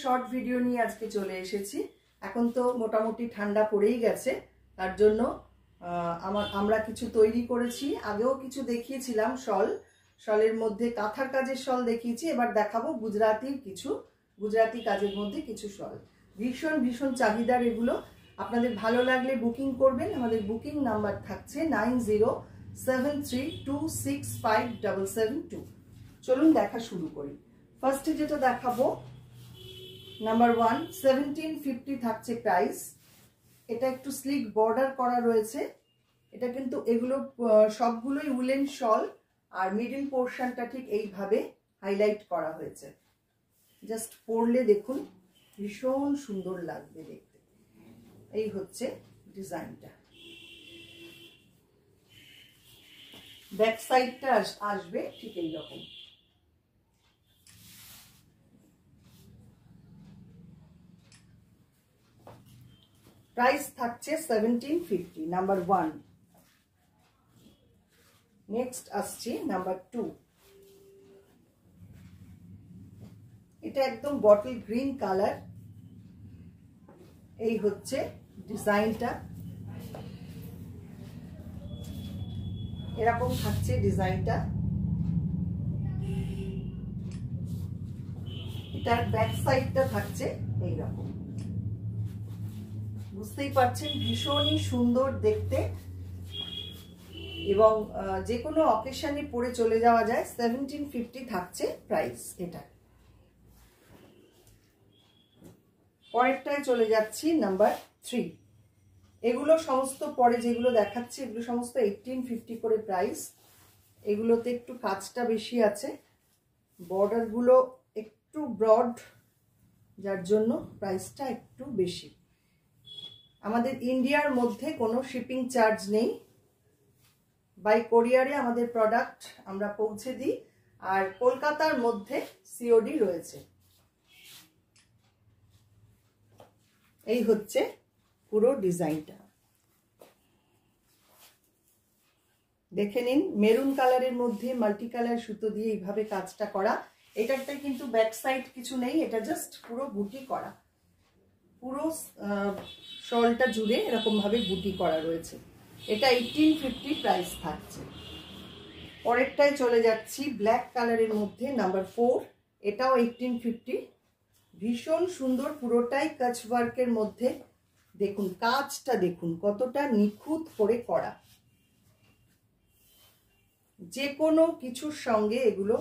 Short video নিয়ে আজকে চলে এসেছি। এখন তো মোটামুটি ঠান্ডা পড়েই গেছে, তার জন্য আমরা কিছু তৈরি করেছি। আগেও কিছু দেখিয়েছিলাম, শলের মধ্যে কাঁথার কাজের শল দেখিয়েছি। এবার দেখাবো গুজরাটি কাজের মধ্যে কিছু শল। ভীষণ ভীষণ চাহিদার এগুলো। আপনাদের ভালো লাগলে বুকিং করবেন। আমাদের বুকিং নাম্বার থাকছে 9073265772। চলুন দেখা শুরু করি। ফার্স্টে যেটা দেখাবো, নাম্বার 1, 1750 থাকছে প্রাইস। এটা একটু স্লিক বর্ডার করা রয়েছে। এটা কিন্তু এগুলো সবগুলোই উলেন শল, আর মিডল পোর্শনটা ঠিক এইভাবে হাইলাইট করা হয়েছে। জাস্ট পরলে দেখুন ভীষণ সুন্দর লাগবে দেখতে। এই হচ্ছে ডিজাইনটা। ব্যাক সাইডটা আসবে ঠিক এই রকম। প্রাইস থাকছে 1750, নাম্বার 1। নেক্সট আসছে নাম্বার 2। এটা একদম বটল গ্রিন কালার। এই হচ্ছে ডিজাইনটা, এরকম থাকছে ডিজাইনটা। এটার ব্যাক সাইডটা থাকছে এইরকম। বুঝতেই পারছেন ভীষণই সুন্দর দেখতে, এবং যে কোনো অকেশনে পরে চলে যাওয়া যায়। 1750 থাকছে প্রাইস এটা। পরেরটায় চলে যাচ্ছি, নাম্বার 3। এগুলো সমস্ত পরে যেগুলো দেখাচ্ছি এগুলো সমস্ত 1850 করে প্রাইস। এগুলোতে একটু কাজটা বেশি আছে, বর্ডারগুলো একটু ব্রড, যার জন্য প্রাইসটা একটু বেশি। আমাদের ইন্ডিয়ার মধ্যে কোনো শিপিং চার্জ নেই। বাই কোরিয়ারে আমাদের প্রোডাক্ট আমরা পৌঁছে দিই, আর কলকাতার মধ্যে সিওডি রয়েছে। এই হচ্ছে পুরো ডিজাইনটা। দেখে নিন, মেরুন কালারের মধ্যে মাল্টি কালার সুতো দিয়ে এইভাবে কাজটা করা। এটাতে কিন্তু ব্যাক সাইড কিছু নেই, এটা জাস্ট পুরো বুটি করা। পুরো শলটা জুড়ে এরকম ভাবে বুটি করা রয়েছে। এটা 1850 প্রাইস থাকছে। পরেরটায় চলে যাচ্ছি, ব্ল্যাক কালারের মধ্যে নাম্বার 4। এটাও 1850। ভীষণ সুন্দর, পুরোটাই কাচ ওয়ার্কের মধ্যে। দেখুন কাজটা, দেখুন কতটা নিখুঁত করে করা। যে কোনো কিছুর সঙ্গে এগুলো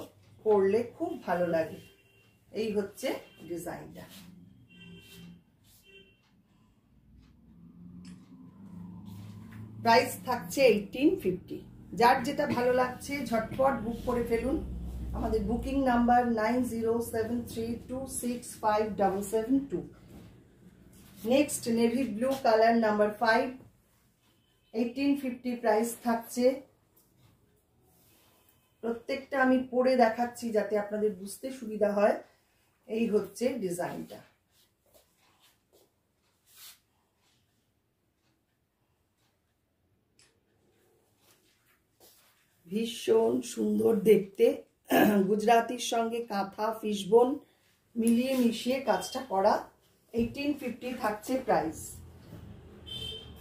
পরলে খুব ভালো লাগে। এই হচ্ছে ডিজাইনটা। প্রাইস থাকছে 1850। যার যেটা ভালো লাগছে ঝটপট বুক করে ফেলুন। আমাদের booking number 9073265772। Next navy blue colour, number 5, 1850 price থাকছে। প্রত্যেকটা আমি পরে দেখাচ্ছি যাতে আপনাদের বুঝতে সুবিধা হয়। এই হচ্ছে ডিজাইনটা। ভীষণ সুন্দর দেখতে। গুজরাটির সঙ্গে কাঁথা, ফিশবোন মিলিয়ে মিশিয়ে কাজটা করা। 1850 থাকছে প্রাইস।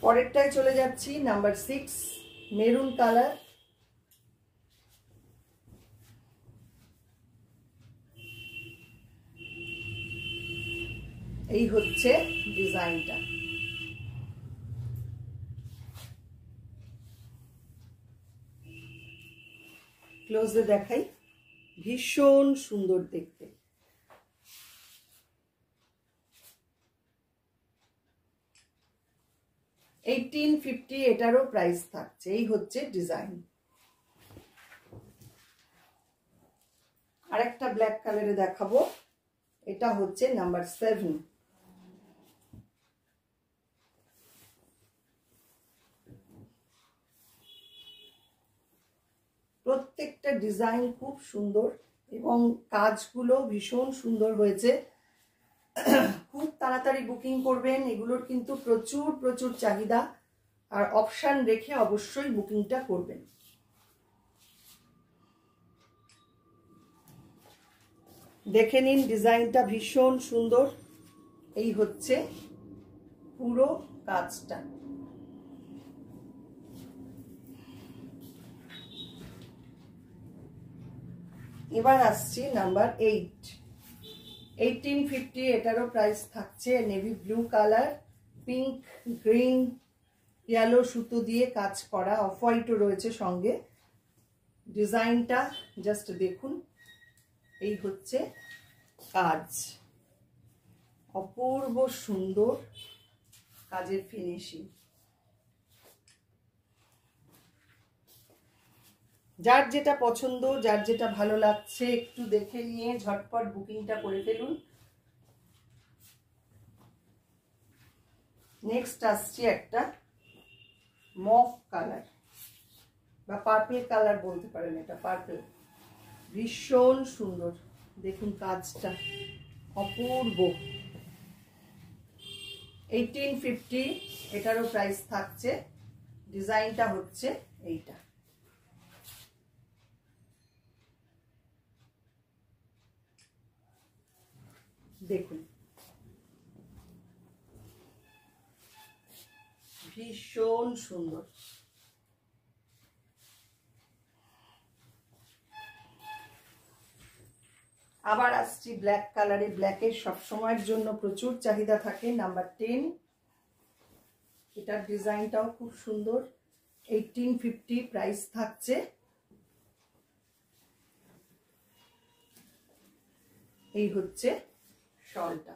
পরেরটায় চলে যাচ্ছি, নাম্বার 6, মেরুন কালার। এই হচ্ছে ডিজাইনটা। ক্লোজে দেখাই, ভীষণ সুন্দর দেখতে। $1850 এটারও প্রাইস থাকছে। এই হচ্ছে ডিজাইন। আরেকটা ব্ল্যাক কালারে দেখাবো। এটা হচ্ছে নাম্বার 7। প্রত্যেকটা ডিজাইন খুব সুন্দর এবং কাজগুলো ভীষণ সুন্দর হয়েছে। খুব তাড়াতাড়ি বুকিং করবেন, এগুলোর কিন্তু প্রচুর প্রচুর চাহিদা, আর অপশন রেখে অবশ্যই বুকিংটা করবেন। দেখে নিন ডিজাইনটা ভীষণ সুন্দর। এই হচ্ছে পুরো কাজটা। এবার আসছি নাম্বার 8, 1850। এটারও প্রাইস থাকছে। Navy blue colour, pink, green, yellow সুতো দিয়ে কাজ করা, অফ হোয়াইটও রয়েছে সঙ্গে। ডিজাইনটা জাস্ট দেখুন। এই হচ্ছে কাজ, অপূর্ব সুন্দর কাজের ফিনিশিং। যার যেটা পছন্দ, যার যেটা ভালো লাগছে একটু দেখে নিয়ে ঝটপট বুকিংটা করে ফেলুন। নেক্সট আসছে একটা মভ কালার বা পার্পল কালার বলতে পারেন, এটা পার্পল। ভীষণ সুন্দর, দেখুন কাজটা অপূর্ব। 1850 এটারও প্রাইস থাকছে। ডিজাইনটা হচ্ছে এইটা। দেখুন ভীষণ সুন্দর। আবার আসছি ব্ল্যাক কালারে। ব্ল্যাকের সবসময়ের জন্য প্রচুর চাহিদা থাকে। নাম্বার 10, এটার ডিজাইনটাও খুব সুন্দর। 1850 প্রাইস থাকছে। এই হচ্ছে শলটা।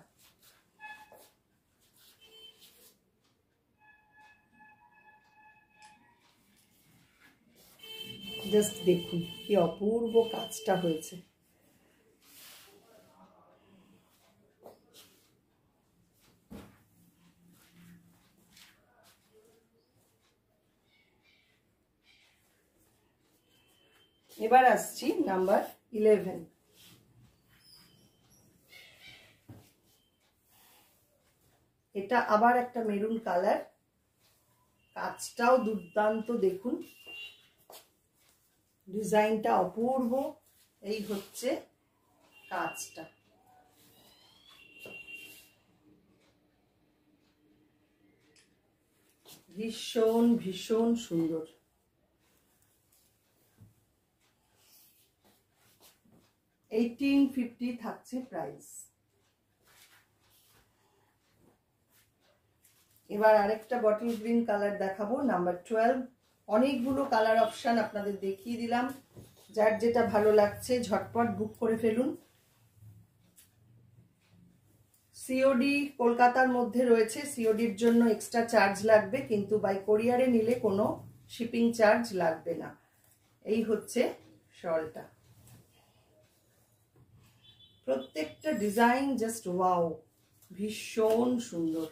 জাস্ট দেখুন কি অপূর্ব কাজটা হয়েছে। এবার আসছি নাম্বার 11। এটা আবার একটা মেরুন কালার, কাজটাও দুর্দান্ত। দেখুন ডিজাইনটা অপূর্ব। এই হচ্ছে কাজটা। ভীষণ ভীষণ সুন্দর। 1850 থাকছে প্রাইস। এবার আরেকটা বটল গ্রিন কালার দেখাবো, নাম্বার 12। অনেকগুলো কালার অপশন আপনাদের দেখিয়ে দিলাম। যার যেটা ভালো লাগছে ঝটপট বুক করে ফেলুন। সিওডি কলকাতার মধ্যে রয়েছে। সিওডির জন্য এক্সট্রা চার্জ লাগবে, কিন্তু বাই কোরিয়ারে নিলে কোনো শিপিং চার্জ লাগবে না। এই হচ্ছে শলটা। প্রত্যেকটা ডিজাইন জাস্ট ওয়াও, ভীষণ সুন্দর।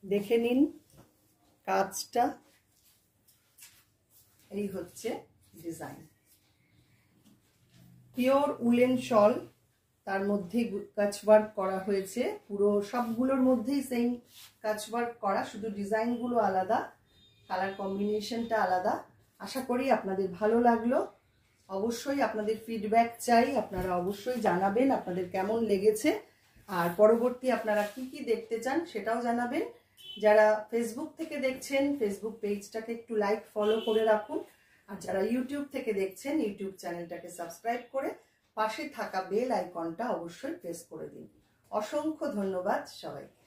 দেখে নিন কাজটা। এই হচ্ছে ডিজাইন। পিওর উলেন শল, তার মধ্যে কাচওয়ার্ক করা হয়েছে। পুরো সবগুলোর মধ্যেই সেম কাচওয়ার্ক করা, শুধু ডিজাইনগুলো আলাদা, কালার কম্বিনেশনটা আলাদা। আশা করি আপনাদের ভালো লাগলো। অবশ্যই আপনাদের ফিডব্যাক চাই। আপনারা অবশ্যই জানাবেন আপনাদের কেমন লেগেছে, আর পরবর্তী আপনারা কি কি দেখতে চান সেটাও জানাবেন। যারা ফেসবুক থেকে দেখছেন ফেসবুক পেজটাকে একটু লাইক ফলো করে রাখুন, আর যারা ইউটিউব থেকে দেখছেন ইউটিউব চ্যানেলটাকে সাবস্ক্রাইব করে পাশে থাকা বেল আইকনটা অবশ্যই প্রেস করে দিন। অসংখ্য ধন্যবাদ সবাইকে।